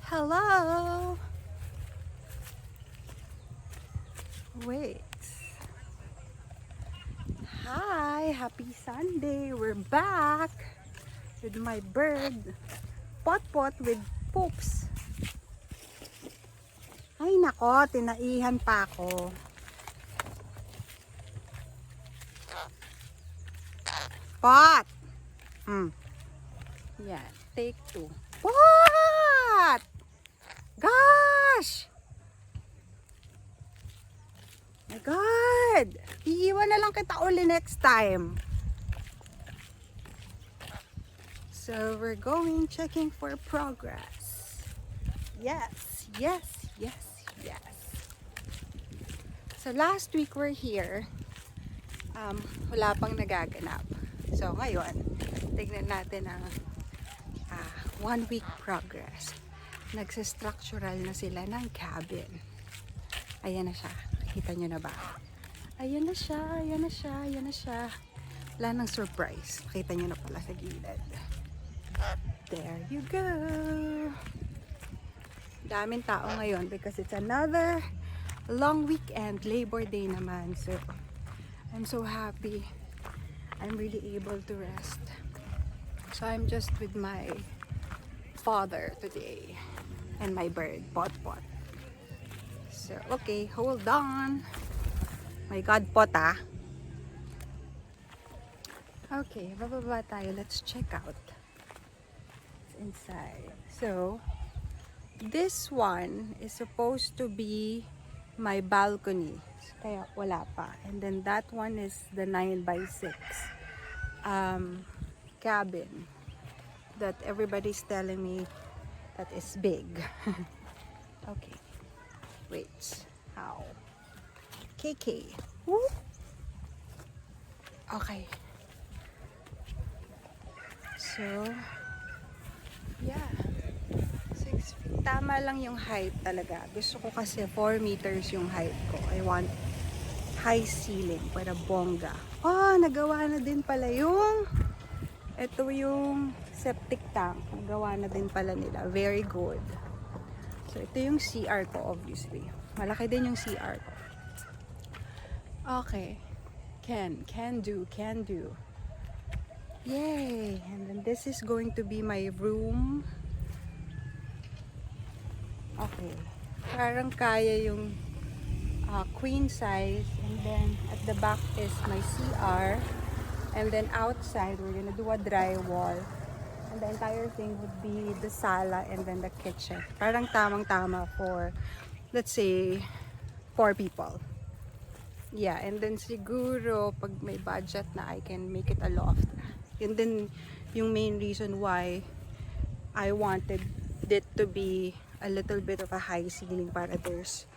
Hello. Wait. Hi, happy Sunday. We're back with my bird. Pot-pot with poops. Ay nako, tinaihan pa ako. Pot. Yan, take 2. Pot! Gosh! My God! Iiwan na lang kita uli next time. So we're going checking for progress. Yes, yes, yes, yes. So last week we're here. Wala pang nagaganap. So ngayon, tignan natin ang 1 week progress. Nagsistructural na sila ng cabin. Ayan na siya. Nakita nyo na ba? Ayan na siya, ayan na siya, ayan na siya. Wala nang surprise. Nakita nyo na pala sa gilid. There you go. Daming tao ngayon because it's another long weekend. Labor Day naman. So, I'm so happy. I'm really able to rest. So, I'm just with my father today. And my bird, Pot-pot. So, okay, hold on. My God, Pot ah. Okay, bababa tayo. Let's check out. It's inside. So, this one is supposed to be my balcony. Kaya wala pa. And then that one is the 9x6 cabin that everybody's telling me that is big. Okay. Wait. How? KK. Woo. Okay. So, yeah. 6 feet. Tama lang yung height talaga. Gusto ko kasi 4 meters yung height ko. I want high ceiling para bongga. Oh, nagawa na din pala yung ito yung septic tank. Nagawa na din pala nila. Very good. So, ito yung CR ko, obviously. Malaki din yung CR ko. Okay. Can do. Yay! And then this is going to be my room. Okay. Parang kaya yung queen size. And then at the back is my CR. And then outside, we're gonna do a drywall. And the entire thing would be the sala and then the kitchen. Parang tamang-tama for, let's say, 4 people. Yeah, and then siguro, pag may budget na, I can make it a loft. Yun din yung main reason why I wanted it to be a little bit of a high ceiling para there's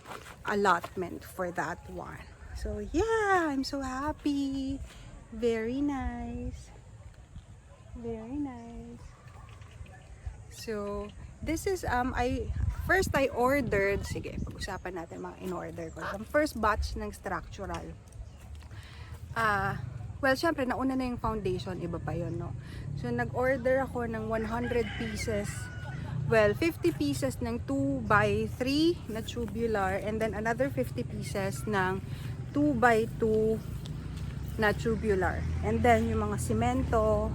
allotment for that one. So yeah, I'm so happy. Very nice. Very nice. So, this is, I ordered, sige, pag-usapan natin mga in-order ko. Ang first batch ng structural. Well, syempre, nauna na yung foundation, iba pa yun, no? So, nag-order ako ng 100 pieces, well, 50 pieces ng 2x3 na tubular, and then another 50 pieces ng 2x2 na tubular. And then, yung mga simento,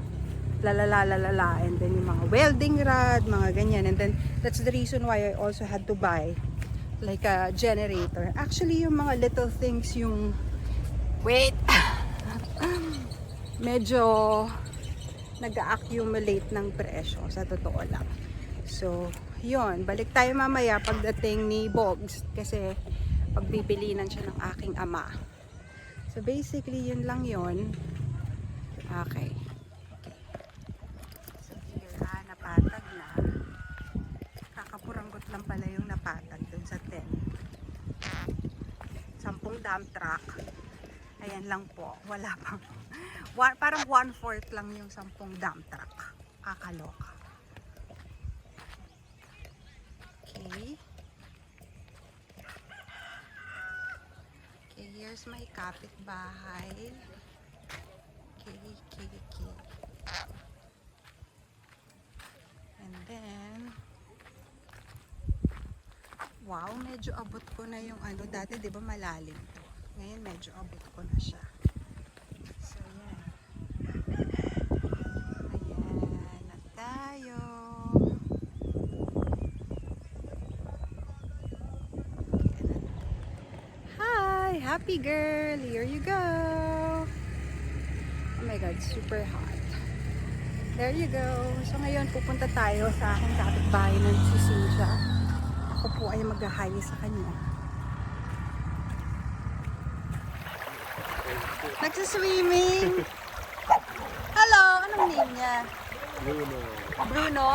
lalala, and then yung mga welding rod, mga ganyan. And then, that's the reason why I also had to buy like a generator. Actually, yung mga little things, yung wait, medyo nag-accumulate ng presyo, sa totoo lang. So, yun. Balik tayo mamaya pagdating ni Bogs, kasi pagbibilinan siya ng aking ama. So, basically, yun lang yun. Okay. So, here, napatag na. Kakapuranggot lang pala yung napatag dun sa 10. 10 dump truck. Ayan lang po. Wala pang. Parang 1/4 lang yung 10 dump truck. Kakaloka. Okay. Okay, here's my kapitbahay. Okay. And then, Wow, medyo abot ko na yung ano. Dati di ba malalim to? Ngayon medyo abot ko na siya. So yan. Ayan na tayo. Hi! Happy girl! Here you go! Oh my God, super hot. There you go. So ngayon pupunta tayo sa aking kapitbahay ng si Cynthia. Ako po ay mag-hi sa kanya. Nagsiswimming! Hello! Anong name niya? Bruno. Bruno?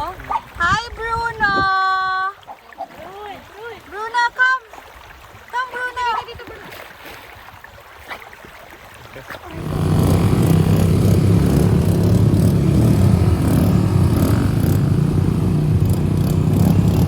Hi Bruno!